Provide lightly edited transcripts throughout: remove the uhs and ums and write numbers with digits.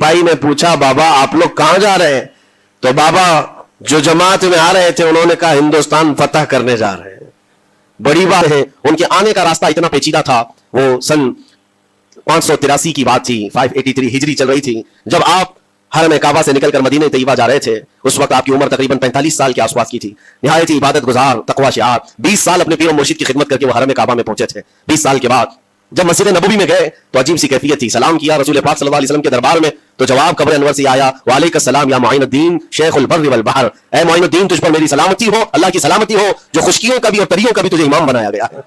सिपाही ने पूछा बाबा आप लोग कहां जा रहे हैं? तो बाबा जो जमात में आ रहे थे उन्होंने कहा हिंदुस्तान फतह करने जा रहे हैं। बड़ी बात है, उनके आने का रास्ता इतना पेचीदा था। वो सन 583 की बात थी, 583 हिजरी चल रही थी, जब आप हरम काबा से निकलकर मदीने तैयबा जा रहे थे। उस वक्त आपकी उम्र तकरीबन 45 साल के आसपास की थी। निहायत इबादत गुजार, तकवा शिआर, 20 साल अपने पीर मुर्शिद की खिदमत करके वो हरम काबा में पहुंचे थे। 20 साल के बाद जब मस्जिद नबवी में गए तो अजीब सी कैफियत थी। सलाम किया रसूल पाक सल्लल्लाहु अलैहि वसल्लम के दरबार में, तो जवाब कब्र अनवर से आया, वालेकुम सलाम या मुइनुद्दीन शेखुल बर्र वल बहर। ऐ मुइनुद्दीन तुझ पर मेरी सलामती हो, अल्लाह की सलामती हो जो खुशकियों का भी और तरियों का भी तुझे इमाम बनाया गया है।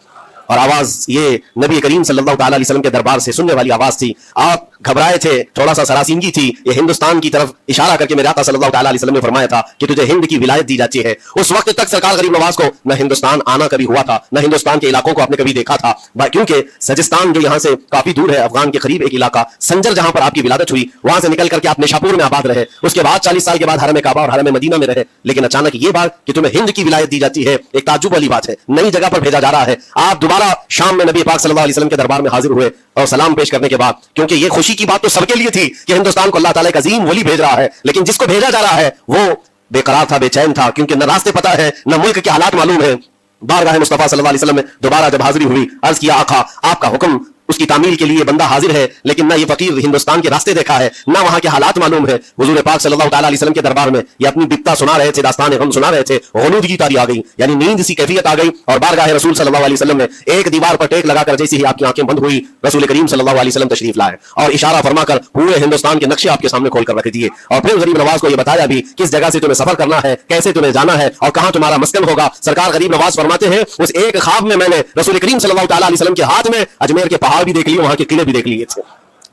और आवाज ये नबी करीम सल्लल्लाहु अलैहि वसल्लम के दरबार से सुनने वाली आवाज थी। आप घबराए थे, थोड़ा सा सरासीनगी थी। ये हिंदुस्तान की तरफ इशारा करके मेरे आका सल्लल्लाहु अलैहि वसल्लम ने फरमाया था कि तुझे हिंद की विलायत दी जाती है। उस वक्त तक सरकार गरीब नवाज को न हिंदुस्तान आना कभी हुआ था, न हिंदुस्तान के इलाकों को आपने कभी देखा था, क्योंकि सजिस्तान जो यहाँ से काफी दूर है, अफगान के करीब एक इलाका संजर, जहां पर आपकी विलादत हुई, वहां से निकल करके आप निशापुर में आबाद रहे। उसके बाद 40 साल के बाद हरम काबा और हरम मदीना में रहे। लेकिन अचानक ये बात कि तुम्हें हिंद की विलायत दी जाती है, एक ताज्जुब वाली बात है। नई जगह पर भेजा जा रहा है। आप दोबारा शाम में नबी पाक सल्लल्लाहु अलैहि वसल्लम के दरबार में हाजिर हुए और सलाम पेश करने के बाद, क्योंकि ये खुशी की बात तो सबके लिए थी कि हिंदुस्तान को अल्लाह ताला एक अजीम वली भेज रहा है, लेकिन जिसको भेजा जा रहा है वो बेकरार था, बेचैन था, क्योंकि न रास्ते पता है, न मुल्क के हालात मालूम है। बारगाह मुस्तफा सल्लल्लाहु अलैहि वसल्लम में दोबारा जब हाजिरी हुई, अर्ज किया आका आपका हुक्म, उसकी तामील के लिए बंदा हाजिर है, लेकिन ना ये फकीर हिंदुस्तान के रास्ते देखा है, ना वहां के हालात मालूम है। हुजूर पाक सल्लल्लाहु अलैहि वसल्लम के दरबार में ये अपनी बित्ता सुना रहे थे, दास्तान गम सुना रहे थे। गुनूद की तारी आ गई, यानी नींद सी कैफियत आ गई। और बारगाह रसूल सल्लल्लाहु अलैहि वसल्लम में एक दीवार पर टेक लगाकर जैसे ही आपकी आंखें बंद हुई, रसूल करीम सल्लल्लाहु अलैहि वसल्लम तशरीफ लाए और इशारा फरमाकर पूरे हिंदुस्तान के नक्शे आपके सामने खोल कर रख दिए। और फिर गरीब नवाज को यह बताया भी किस जगह से तुम्हें सफर करना है, कैसे तुम्हें जाना है और कहां तुम्हारा मस्कन होगा। सरकार गरीब नवाज फरमाते हैं उस एक ख्वाब में मैंने रसूल करीम सल्लल्लाहु अलैहि वसल्लम के हाथ में अजमेर के पहाड़ भी देख लिए, वहां के किले भी देख लिए थे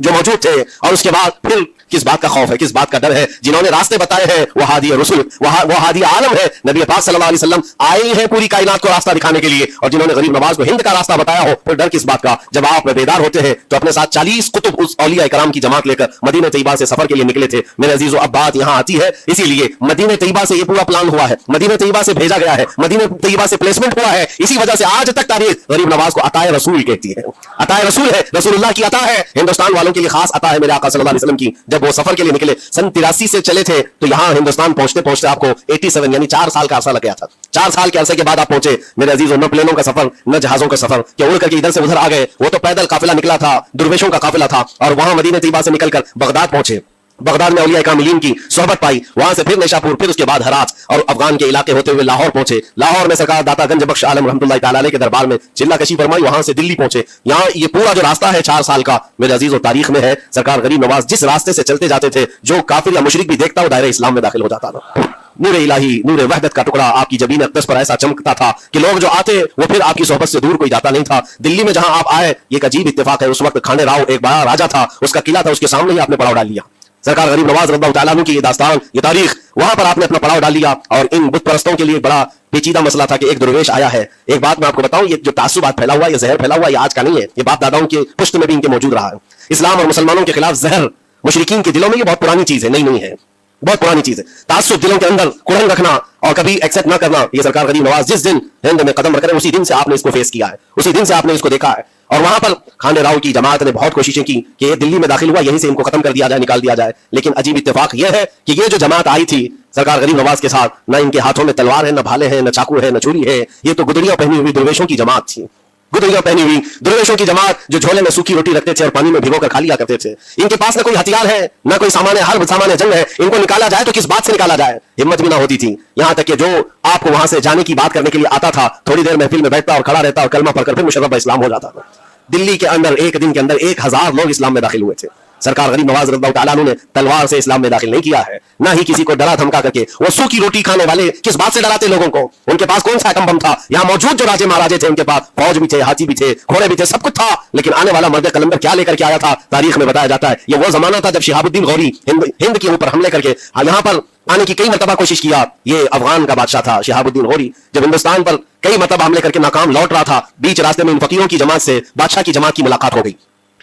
जो मौजूद थे। और उसके बाद फिर किस बात का खौफ है, किस बात का डर है? जिन्होंने रास्ते बताए हैं वो हादी रसूल, वो हादी आलम है, नबी पाक सल्लल्लाहु अलैहि वसल्लम आए हैं पूरी कायनात को रास्ता दिखाने के लिए। और जिन्होंने गरीब नवाज को हिंद का रास्ता बताया हो, फिर डर किस बात का? जब आप बेदार होते हैं तो अपने साथ 40 कुतुब उस औलिया इकराम की जमात लेकर मदीने तैयबा से सफर के लिए निकले थे। मेरे अजीजों, अब बात यहां आती है, इसीलिए मदीने तैयबा से ये पूरा प्लान हुआ है, मदीने तैयबा से भेजा गया है, मदीने तैयबा से प्लेसमेंट हुआ है। इसी वजह से आज तक तारीख गरीब नवाज को अताए रसूल कहती है। अताए रसूल है, रसूलुल्लाह की अता है, हिंदुस्तान वालों के लिए खास अता है मेरे आका सल्लल्लाहु अलैहि वसल्लम की। जब वो सफर के लिए निकले सन 83 से चले थे, तो यहां हिंदुस्तान पहुंचते पहुंचते आपको 87 यानी 4 साल का अरसा लग गया था। 4 साल के अरसे के बाद आप पहुंचे मेरे अजीजों। न प्लेनों का सफर, न जहाजों का सफर कि उड़ करके इधर से उधर आ गए, वो तो पैदल काफिला निकला था, दुर्वेशों का काफिला था। और वहां मदीने तैयबा से निकलकर बगदाद पहुंचे, बगदाद में औलिया कामिलीन की सोहबत पाई, वहां से फिर निशापुर, फिर उसके बाद हरात और अफगान के इलाके होते हुए लाहौर पहुंचे। लाहौर में सरकार दाता गंज बख्श आलम रहमतुल्लाह तआला अलैह के दरबार में चिल्ला कशी फरमाई, वहां से दिल्ली पहुंचे। यहाँ ये पूरा जो रास्ता है 4 साल का मेरे अजीजों तारीख में है। सरकार गरीब नवाज जिस रास्ते से चलते जाते थे, जो काफिर या मुशरिक भी देखता वो दायरे इस्लाम में दाखिल हो जाता था। नूर इलाही, नूर वहदत का टुकड़ा आपकी जबीन अक़दस पर ऐसा चमकता था कि लोग जो आते वो फिर आपकी सोहबत से दूर कोई जाता नहीं था। दिल्ली में जहां आप आए, एक अजीब इत्तेफाक है, उस वक्त खाने राव एक बड़ा राजा था, उसका किला था, उसके सामने ही आपने पड़ाव डाल लिया। सरकार गरीब नवाज रज़ियल्लाहु तआला अन्हु की ये दास्तान, ये तारीख, वहां पर आपने अपना पड़ाव डाल लिया। और इन बुत परस्तों के लिए बड़ा पेचीदा मसला था कि एक दुर्वेश आया है। एक बात मैं आपको बताऊं, ये जो तासुबात फैला हुआ, ये जहर फैला हुआ, ये आज का नहीं है, ये बाप दादाओं के पुश्त में भी इनके मौजूद रहा है। इस्लाम और मुसलमानों के खिलाफ जहर मुशरिकीन के दिलों में, ये बहुत पुरानी चीज है, नई नहीं है, बहुत पुरानी चीज है। तासुब दिलों के अंदर कुड़न रखना और कभी एक्सेप्ट ना करना, ये सरकार गरीब नवाज जिस दिन हिंद में कदम रख रहे हैं, उसी दिन से आपने इसको फेस किया है, उसी दिन से आपने इसको देखा है। और वहां पर खाने राव की जमात ने बहुत कोशिशें की कि ये दिल्ली में दाखिल हुआ, यहीं से इनको खत्म कर दिया जाए, निकाल दिया जाए। लेकिन अजीब इत्तेफाक यह है कि ये जो जमात आई थी सरकार गरीब नवाज के साथ, न इनके हाथों में तलवार है, न भाले हैं, न चाकू है, न छुरी है, ये तो गुदड़ियां पहनी हुई दुर्वेशों की जमात थी। गुदड़ियां पहनी हुई दुर्वेशों की जमात जो झोले में सूखी रोटी रखते थे और पानी में भिगोकर खा लिया करते थे। इनके पास न कोई हथियार है, न कोई सामान हर्ब, सामान जंग है। इनको निकाला जाए तो किस बात से निकाला जाए, हिम्मत भी ना होती थी। यहां तक कि जो आपको वहां से जाने की बात करने के लिए आता था, थोड़ी देर महफिल में बैठता और खड़ा रहता और कलमा पढ़कर फिर मुशर्रफ इस्लाम हो जाता था। दिल्ली के अंदर एक दिन के अंदर 1000 लोग इस्लाम में दाखिल हुए थे। सरकार गरीब नवाज रज़ियल्लाहु तआला अन्हु ने तलवार से इस्लाम में दाखिल नहीं किया है, ना ही किसी को डरा धमका करके। वो सूखी रोटी खाने वाले किस बात से डराते लोगों को? उनके पास कौन सा एटम बम था? यहाँ मौजूद जो राजे महाराजे थे, उनके पास फौज भी थे, हाथी भी थे, घोड़े भी थे, सब कुछ था। लेकिन आने वाला मर्द कलंदर क्या लेकर के आया था, तारीख में बताया जाता है। ये वो जमाना था जब शिहाबुद्दीन गौरी हिंद के ऊपर हमले करके यहाँ पर आने की कई मरतबा कोशिश किया। ये अफगान का बादशाह था शिहाबुद्दीन गौरी, जब हिंदुस्तान पर कई मरतबा हमले करके नाकाम लौट रहा था, बीच रास्ते में इन फकीरों की जमात से बादशाह की जमात की मुलाकात हो गई।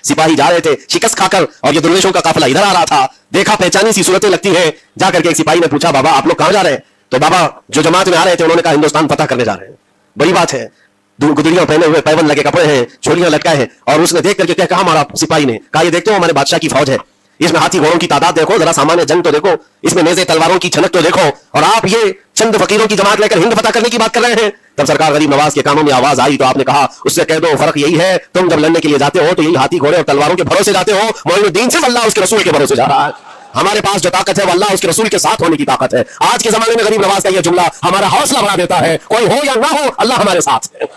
सिपाही जा रहे थे शिकस्त खाकर और ये दुर्वेशों का काफिला इधर आ रहा था। देखा पहचानी सी सूरतें लगती हैं, जाकर के एक सिपाही ने पूछा, बाबा आप लोग कहां जा रहे हैं? तो बाबा जो जमात में आ रहे थे उन्होंने कहा हिंदुस्तान फतह करने जा रहे हैं। बड़ी बात है, गुदड़ियां पहने हुए, पैबंद लगे कपड़े हैं, छोलियां लटकाए हैं। और उसने देख करके क्या कहा, हमारा सिपाही ने कहा, ये देखते हो हमारे बादशाह की फौज है। इसमें हाथी घोड़ों की तादाद देखो, जरा सामान्य जंग तो देखो, इसमें नेज़े तलवारों की छनक तो देखो, और आप ये चंद फकीरों की जमात लेकर हिंद फतह करने की बात कर रहे हैं। तब सरकार गरीब नवाज के कानों में आवाज आई तो आपने कहा उससे कह दो फर्क यही है, तुम जब लड़ने के लिए जाते हो तो यही हाथी घोड़े और तलवारों के भरोसे जाते हो, मोइनुद्दीन सिर्फ अल्लाह उसके रसूल के भरोसे जा रहा है। हमारे पास जो ताकत है वो अल्लाह उसके रसूल के साथ होने की ताकत है। आज के जमाने में गरीब नवाज का यह जुमला हमारा हौसला बढ़ा देता है, कोई हो या ना हो अल्लाह हमारे साथ है,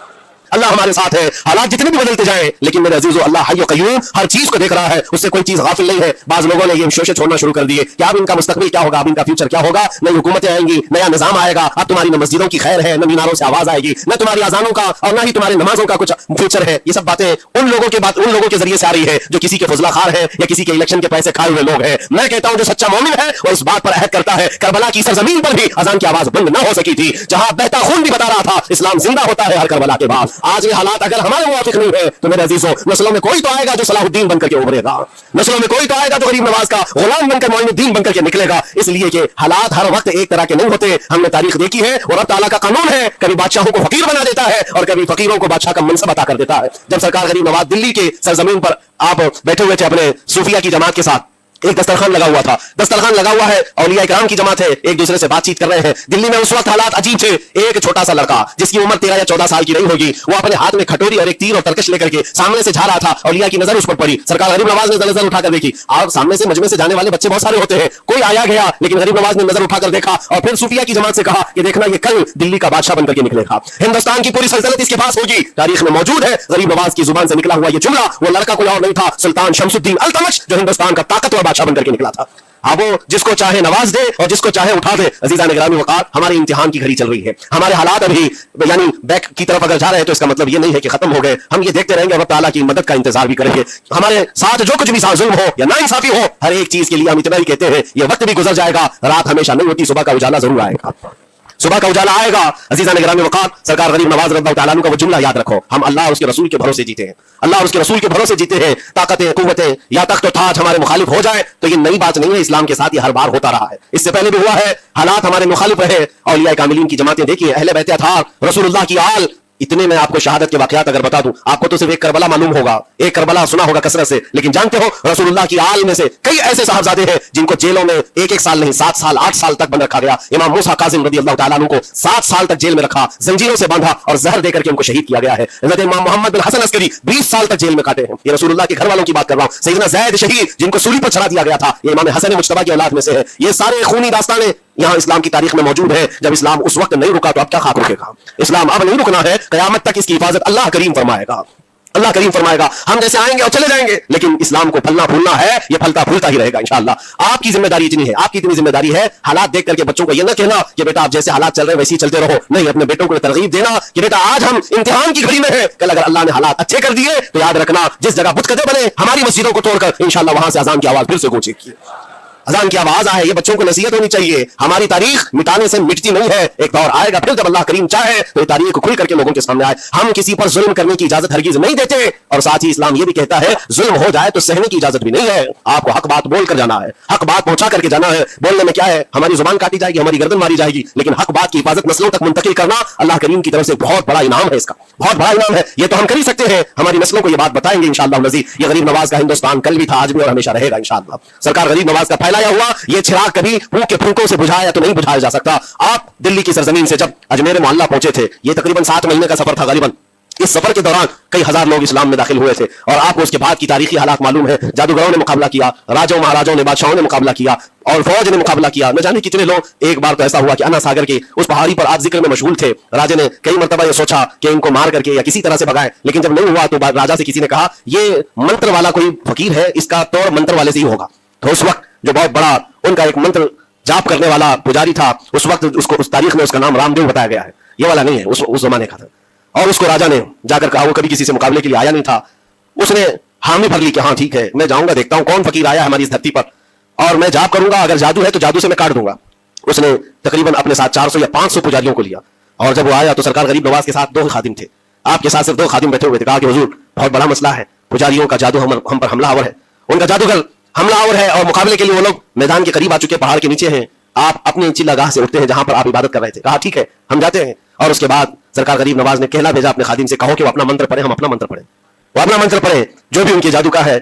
अल्लाह हमारे साथ है। हालात जितने भी बदलते जाएं, लेकिन मेरे अजीजों अल्लाह हय्य क़य्यूम हर चीज को देख रहा है, उससे कोई चीज गाफिल नहीं है। बाज लोगों ने ये शोशे छोड़ना शुरू कर दिए कि अब इनका मुस्तकबिल क्या होगा, अब इनका फ्यूचर क्या होगा, नई हुकूमतें आएंगी, नया निजाम आएगा, अब तुम्हारी न मस्जिदों की खैर है, न मीनारों से आवाज आएगी, न तुम्हारी अजानों का और न ही तुम्हारी नमाजों का कुछ फ्यूचर है। ये सब बातें उन लोगों के जरिए से आ रही है जो किसी के फजला खार है या किसी के इलेक्शन के पैसे खाए हुए लोग हैं। मैं कहता हूं जो सच्चा मोमिन है वो इस बात पर अहद करता है, करबला की सरजमीन पर भी अजान की आवाज बंद न हो सकी थी, जहां बहता खून भी बता रहा था इस्लाम जिंदा होता है हर करबला के बाद। आज ये हालात अगर हमारे मुवाफिक नहीं है तो मेरे अजीजों नस्लों में कोई तो आएगा जो सलाहुद्दीन बनकर के उभरेगा, नस्लों में कोई तो आएगा जो गरीब नवाज का गुलाम बनकर मोइनुद्दीन बनकर के निकलेगा। इसलिए कि हालात हर वक्त एक तरह के नहीं होते, हमने तारीख देखी है और रब ताला का कानून है, कभी बादशाहों को फकीर बना देता है और कभी फकीरों को बादशाह का मनसब अता कर देता है। जब सरकार गरीब नवाज दिल्ली के सरजमीन पर आप बैठे हुए थे अपने सूफिया की जमात के साथ, एक दस्तरखान लगा हुआ था, दस्तरखान लगा हुआ है, औलिया इकराम की जमात है, एक दूसरे से बातचीत कर रहे हैं। दिल्ली में उस वक्त हालात अजीब थे। एक छोटा सा लड़का जिसकी उम्र 13 या 14 साल की नहीं होगी, वो अपने हाथ में खटोरी और एक तीर और तरकश लेकर के सामने से जा रहा था। औलिया की नजर उस पर पड़ी, सरकार गरीब नवाज ने नजर उठाकर देखी। आप सामने से मजमे से जाने वाले बच्चे बहुत सारे होते हैं, कोई आया गया, लेकिन गरीब नवाज ने नजर उठाकर देखा और फिर सूफिया की जमात से कहा कि देखना ये कल दिल्ली का बादशाह बनकर के निकलेगा, हिंदुस्तान की पूरी सल्तनत इसके पास होगी। तारीख में मौजूद है गरीब नवाज की जुबान से निकला हुआ ये जुमला, वो लड़का कोई और नहीं था, सुल्तान शमसुद्दीन अल्तमश, जो हिंदुस्तान का ताकतवर बादशाह बनकर के निकला था। अब वो जिसको चाहे नवाज दे और जिसको चाहे उठा दे। अजीजा निगरानी वकार, हमारे इम्तिहान की घड़ी चल रही है, हमारे हालात अभी यानी बैक की तरफ अगर जा रहे हैं तो इसका मतलब ये नहीं है कि खत्म हो गए। हम ये देखते रहेंगे, अल्लाह ताला की मदद का इंतजार भी करेंगे। हमारे साथ जो कुछ भी जुल्म हो या नाइंसाफी हो, हर एक चीज के लिए हम इतना ही कहते हैं ये वक्त भी गुजर जाएगा, रात हमेशा नहीं होती, सुबह का उजाला जरूर आएगा, सुबह का उजाला आएगा। अजीजा निगरानी वकार, सरकार गरीब नवाज रज़ियल्लाहु तआला अन्हु का वो जुमला याद रखो, हम अल्लाह और उसके रसूल के भरोसे जीते हैं, अल्लाह और उसके रसूल के भरोसे जीते हैं। ताकतें कुव्वतें या तख्त और ताज हमारे मुखालिफ हो जाए तो ये नई बात नहीं है, इस्लाम के साथ ये हर बार होता रहा है, इससे पहले भी हुआ है। हालात हमारे मुखालिफ रहे, औलिया कामिलीन की जमातें देखिए, अहले बैत अतार, रसूलुल्लाह की आल, इतने में आपको शहादत के वाकयात अगर बता दूं, आपको तो सिर्फ एक करबला मालूम होगा, एक करबला सुना होगा कसरत से, लेकिन जानते हो रसूलुल्लाह की आल में से कई ऐसे साहबजादे हैं जिनको जेलों में एक साल नहीं 7 साल 8 साल तक बंद रखा गया। इमाम मूसा काजिम रज़ियल्लाहु तआला अन्हु को 7 साल तक जेल में रखा, जंजीरों से बांधा और जहर देकर के उनको शहीद किया गया है। हज़रत इमाम मोहम्मद बिन हसन अस्करी 20 साल तक जेल में काटे हैं। ये रसूलुल्लाह के घर वालों की बात कर रहा हूं। सैयदना ज़ैद शहीद जिनको सूली पर चढ़ा दिया गया था, ये इमाम हसन मुज्तबा की औलाद में से है। ये सारे खूनी दास्तानें यहाँ इस्लाम की तारीख में मौजूद है। जब इस्लाम उस वक्त नहीं रुका तो अब क्या खाक रुकेगा? इस्लाम अब नहीं रुकना है, कयामत तक इसकी हिफाजत अल्लाह करीम फरमाएगा, अल्लाह करीम फरमाएगा। हम जैसे आएंगे और चले जाएंगे, लेकिन इस्लाम को फलना फूलना है, ये फलता फूलता ही रहेगा इंशाअल्लाह। आपकी जिम्मेदारी इतनी है, आपकी इतनी जिम्मेदारी है, हालात देख करके बच्चों को ये ना कहना कि बेटा आप जैसे हालात चल रहे हैं वैसे ही चलते रहो, नहीं, अपने बेटों को तरगीब देना कि बेटा आज हम इम्तिहान की घड़ी में है, कल अगर अल्लाह ने हालात अच्छे कर दिए तो याद रखना जिस जगह बुतकदे बने हमारी मस्जिदों को तोड़कर इंशाअल्लाह वहां से अजान की आवाज फिर से गूंजेगी, अजान की आवाज आए। ये बच्चों को नसीहत होनी चाहिए, हमारी तारीख मिटाने से मिटती नहीं है, एक दौर आएगा फिर जब अल्लाह करीम चाहे तो ये तारीख खुल करके लोगों के सामने आए। हम किसी पर जुल्म करने की इजाजत हरगिज नहीं देते, और साथ ही इस्लाम ये भी कहता है जुल्म हो जाए तो सहने की इजाजत भी नहीं है। आपको हक बात बोल कर जाना है, हक बात पहुंचा करके जाना है। बोलने में क्या है, हमारी जुबान काटी जाएगी, हमारी गर्दन मारी जाएगी, लेकिन हक बात की हिफाजत नस्लों तक मुंतकिल करना अल्लाह करीम की तरफ से बहुत बड़ा इनाम है, इसका बहुत बड़ा इनाम है। ये तो हम कर ही सकते हैं, हमारी नस्लों को ये बात बताएंगे इंशाअल्लाह नज़ीर। ये गरीब नवाज का हिंदुस्तान कल भी था, आज भी और हमेशा रहेगा इंशाअल्लाह। सरकार गरीब नवाज का फैलाया हुआ ये कभी फूंक के फूंकों से बुझाया तो नहीं बुझाया जा सकता। आप दिल्ली की सरजमीन से जब अजमेर मोहल्ला पहुंचे थे, ये तकरीबन 7 महीने का सफर था गालिबन। इस सफर के दौरान कई हजार लोग इस्लाम में दाखिल हुए थे, और आपको उसके बाद की तारीखी हालात मालूम है। जादूगरों ने मुकाबला किया, राजाओं महाराजाओं ने बादशाहों ने मुकाबला किया, और फौज ने मुकाबला किया, न जाने कितने लोग। एक बार तो ऐसा हुआ कि अन्ना सागर के उस पहाड़ी पर आप जिक्र में मशगूल थे, राजा ने कई मरतबा ये सोचा कि इनको मार करके या किसी तरह से भगाएं, लेकिन जब नहीं हुआ तो राजा से किसी ने कहा ये मंत्र वाला कोई फकीर है, इसका तौर मंत्र वाले से ही होगा। तो उस वक्त जो बहुत बड़ा उनका एक मंत्र जाप करने वाला पुजारी था, उस वक्त उसको उस तारीख में उसका नाम रामदेव बताया गया है, ये वाला नहीं है, उस जमाने का था। और उसको राजा ने जाकर कहा, वो कभी किसी से मुकाबले के लिए आया नहीं था, उसने हामी भर ली कि हाँ ठीक है मैं जाऊंगा, देखता हूं कौन फकीर आया है हमारी इस धरती पर, और मैं जाप करूंगा, अगर जादू है तो जादू से मैं काट दूंगा। उसने तकरीबन अपने साथ 400 या 500 पुजारियों को लिया, और जब वो आया तो सरकार गरीब नवाज के साथ 2 खादिम थे, आपके साथ सिर्फ 2 खादिम बैठे हुए थे। कहा कि हुजूर बहुत बड़ा मसला है, पुजारियों का जादू हम पर हमलावर है, उनका जादूगर हमलावर है, और मुकाबले के लिए वो लोग मैदान के करीब आ चुके, पहाड़ के नीचे हैं, आप अपनी चिल्लागाह से उठते हैं जहां पर आप इबादत कर रहे थे। कहा ठीक है हम जाते हैं। और उसके बाद सरकार गरीब नवाज ने कहला भेजा अपने खादिम से, कहो कि वो अपना मंत्र पढ़े, हम अपना मंत्र पढ़े, वो अपना मंत्र पढ़े, जो भी उनके जादू का है